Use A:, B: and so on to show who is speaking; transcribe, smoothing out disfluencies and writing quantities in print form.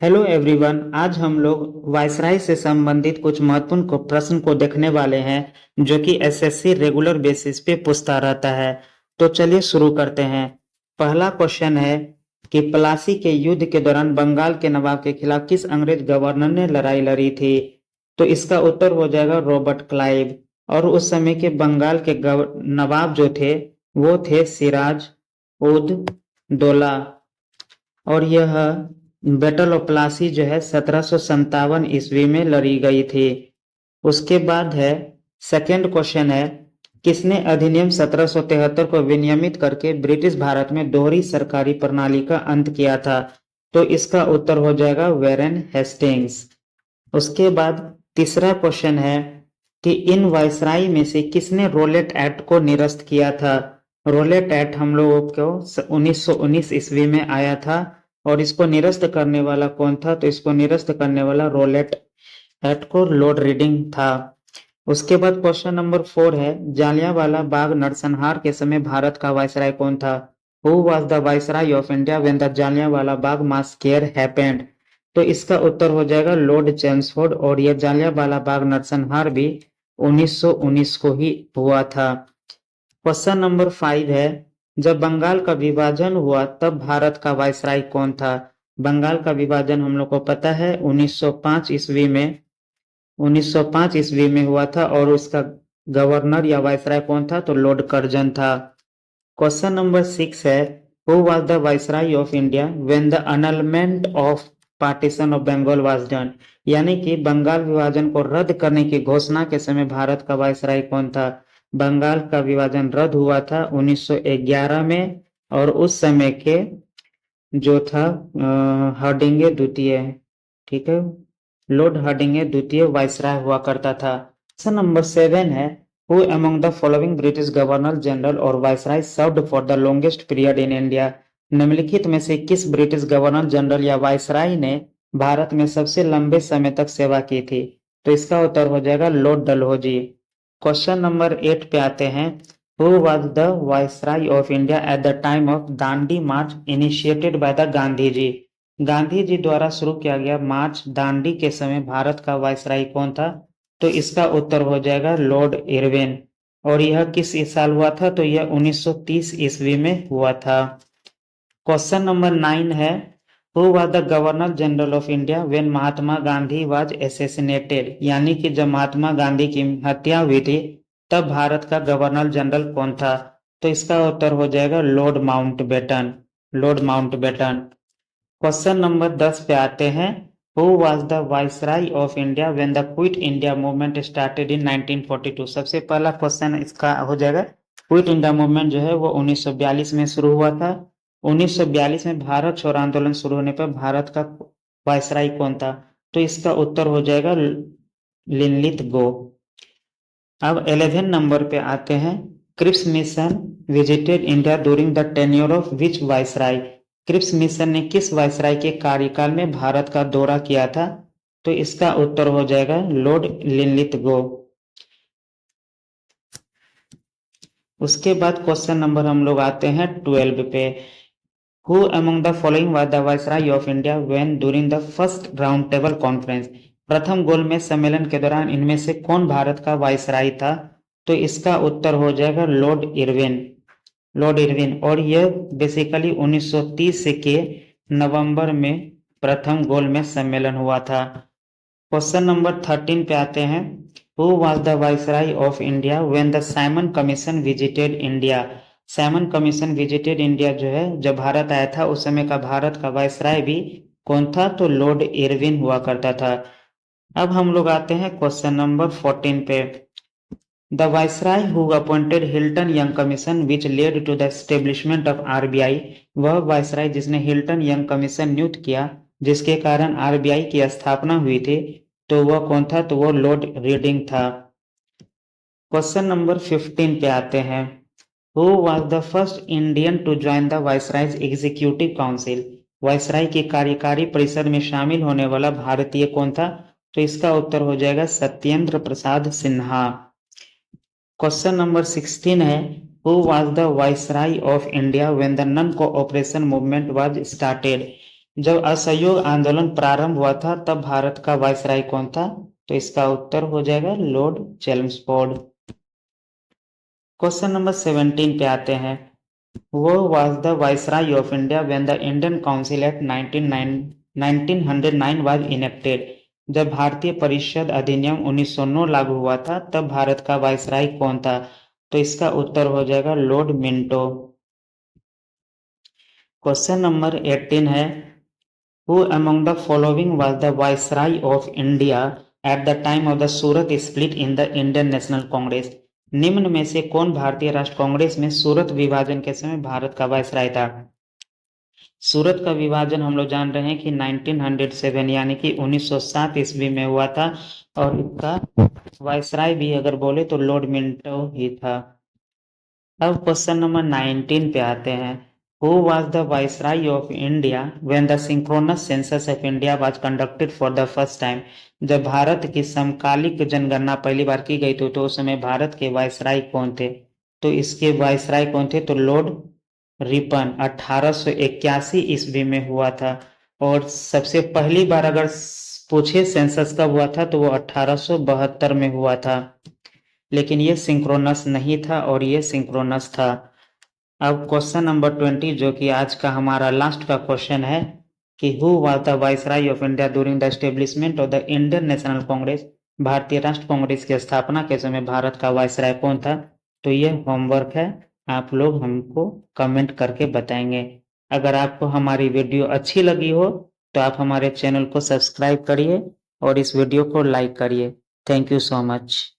A: Hello everyone. आज हम लोग वायसराय से संबंधित कुछ महत्वपूर्ण प्रश्न को देखने वाले हैं जो कि एसएससी रेगुलर बेसिस पे पूछता रहता है। तो चलिए शुरू करते हैं। पहला क्वेश्चन है कि प्लासी के युद्ध के दौरान बंगाल के नवाब के खिलाफ किस अंग्रेज गवर्नर ने लड़ाई लड़ी थी? तो इसका उत्तर हो जाएगा रॉबर्ट क्लाइव। और उस समय के बंगाल के नवाब जो थे वो थे सिराज उद दौला। और यह बैटल ऑफ प्लासी जो है 1757 ईस्वी में लड़ी गई थी। उसके बाद है सेकंड क्वेश्चन है, किसने अधिनियम 1773 को विनियमित करके ब्रिटिश भारत में दोहरी सरकारी प्रणाली का अंत किया था? तो इसका उत्तर हो जाएगा वेरेन हेस्टिंग्स। उसके बाद तीसरा क्वेश्चन है कि इन वायसराय में से किसने रोलेट एक्ट को निरस्त किया था? रोलेट एक्ट हम लोगों को 1919 ईस्वी में आया था। और इसको निरस्त करने वाला कौन था? तो इसको निरस्त करने वाला रोलेट एक्ट को लॉर्ड रीडिंग था। उसके बाद क्वेश्चन नंबर 4 है, जालियांवाला बाग नरसंहार के समय भारत का वायसराय कौन था? Who was the viceroy of India when the Jallianwala Bagh massacre happened? तो इसका उत्तर हो जाएगा लॉर्ड चेम्सफोर्ड। और यह जालियांवाला बाग नरसंहार भी 1919 को ही हुआ था। क्वेश्चन नंबर 5 है, जब बंगाल का विभाजन हुआ तब भारत का वायसराय कौन था? बंगाल का विभाजन हम लोग को पता है 1905 ईस्वी में 1905 ईस्वी में हुआ था। और उसका गवर्नर या वायसराय कौन था? तो लॉर्ड कर्जन था। क्वेश्चन नंबर 6 है, who was the viceroy of India when the annulment of partition of Bengal was done? यानी कि बंगाल विभाजन को रद्द करने की घोषणा के समय भारत का वायसराय कौन था? बंगाल का विभाजन रद्द हुआ था 1911 में। और उस समय के जो था हार्डिंगे द्वितीय, ठीक है, लॉर्ड हार्डिंगे द्वितीय वायसराय हुआ करता था। क्वेश्चन नंबर 7 है, who among the following British governor general or viceroy served for the longest period in India? निम्नलिखित में से किस ब्रिटिश गवर्नर जनरल या वायसराय ने भारत में सबसे लंबे समय तक सेवा की थी? तो इसका उत्तर हो जाएगा लॉर्ड डलहौजी। क्वेश्चन नंबर 8 पे आते हैं, who was the viceroy of India at the time of Dandi march initiated by the Gandhi ji? Gandhi ji द्वारा शुरू किया गया मार्च दांडी के समय भारत का वायसराय कौन था? तो इसका उत्तर हो जाएगा लॉर्ड इरविन। और यह किस साल हुआ था? तो यह 1930 ईस्वी में हुआ था। क्वेश्चन नंबर 9 है, who was the governor general of India when Mahatma Gandhi was assassinated? यानी कि जब महात्मा गांधी की हत्या हुई थी तब भारत का गवर्नर जनरल कौन था? तो इसका उत्तर हो जाएगा Lord Mountbatten. Lord Mountbatten. Question number 10 पे आते हैं, who was the viceroy of India when the quit India movement started in 1942? सबसे पहला क्वेश्चन इसका हो जाएगा, क्विट इंडिया मूवमेंट जो है वो 1942 में शुरू हुआ था। 1942 में भारत छोड़ो आंदोलन शुरू होने पर भारत का वायसराय कौन था? तो इसका उत्तर हो जाएगा लिनलिथ गो। अब 11 नंबर पे आते हैं, Cripps mission visited India during the tenure of which viceroy? Cripps mission ने किस वायसराय के कार्यकाल में भारत का दौरा किया था? तो इसका उत्तर हो जाएगा लॉर्ड लिनलिथ गो। उसके बाद क्वेश्चन नंबर हम लोग आते हैं 12 पे, who among the following was the viceroy of India when during the first round table conference? प्रथम गोलमेज सम्मेलन के दौरान इनमें से कौन भारत का वायसराय था? तो इसका उत्तर हो जाएगा लॉर्ड इरविन। Lord Irwin. और यह बेसिकली 1930 के नवंबर में प्रथम गोलमेज सम्मेलन हुआ था। क्वेश्चन नंबर 13 पे आते हैं, who was the viceroy of India when the Simon commission visited India? Simon commission visited India जो है जब भारत आया था उस समय का भारत का वायसराय भी कौन था? तो लॉर्ड इरविन हुआ करता था। अब हम लोग आते हैं क्वेश्चन नंबर 14 पे, the viceroy who appointed Hilton Young commission which led to the establishment of RBI? वह वायसराय जिसने हिल्टन यंग कमीशन नियुक्त किया जिसके कारण आरबीआई की स्थापना हुई थी, तो वह कौन था? तो वो लॉर्ड रीडिंग था। क्वेश्चन नंबर 15 पे आते हैं, who was the first Indian to join the viceroy's executive council? Viceroy की कार्यकारी परिषद में शामिल होने वाला भारतीय कौन था? तो इसका उत्तर हो जाएगा सत्येंद्र प्रसाद सिन्हा। क्वेश्चन नंबर 16 है, who was the viceroy of India when the non cooperation movement was started? जब असहयोग आंदोलन प्रारंभ हुआ था तब भारत का वायसराय कौन था? तो इसका उत्तर हो जाएगा लॉर्ड चेम्सफोर्ड। क्वेश्चन नंबर 17 पे आते हैं। वो was the Viceroy of India when the Indian Council Act 1909 was enacted। जब भारतीय परिषद अधिनियम 1909 लागू हुआ था तब भारत का वायसराय कौन था? तो इसका उत्तर हो जाएगा लॉर्ड मिंटो। क्वेश्चन नंबर 18 है। Who among the following was the Viceroy of India at the time of the Surat split in the Indian National Congress? निम्न में से कौन भारतीय राष्ट्र कांग्रेस में सूरत विभाजन के समय भारत का वायसराय था? सूरत का विभाजन हम लोग जान रहे हैं कि 1907 यानी कि 1907 ईस्वी में हुआ था और इसका वायसराय भी अगर बोले तो लॉर्ड मिंटो ही था। अब क्वेश्चन नंबर 19 पे आते हैं। Who was the Viceroy of India when the synchronous census of India was conducted for the first time? जब भारत की समकालिक जनगणना पहली बार की गई थी तो उस समय भारत के वायसराय कौन थे? तो इसके वायसराय कौन थे? तो लॉर्ड रिपन 1881 ईस्वी में हुआ था। और सबसे पहली बार अगर पूछे सेंसस कब हुआ था तो वो 1872 में हुआ था, लेकिन ये सिंक्रोनस नहीं था और ये सिंक्रोनस था। अब क्वेश्चन नंबर 20 जो कि आज का हमारा लास्ट का क्वेश्चन है कि who was the viceroy of India during the establishment of the Indian national Congress? भारतीय राष्ट्र कांग्रेस की स्थापना के समय भारत का वायसराय कौन था? तो ये होमवर्क है, आप लोग हमको कमेंट करके बताएंगे। अगर आपको हमारी वीडियो अच्छी लगी हो तो आप हमारे चैनल को सब्सक्राइब करिए और इस वीडियो को लाइक करिए। Thank you so much.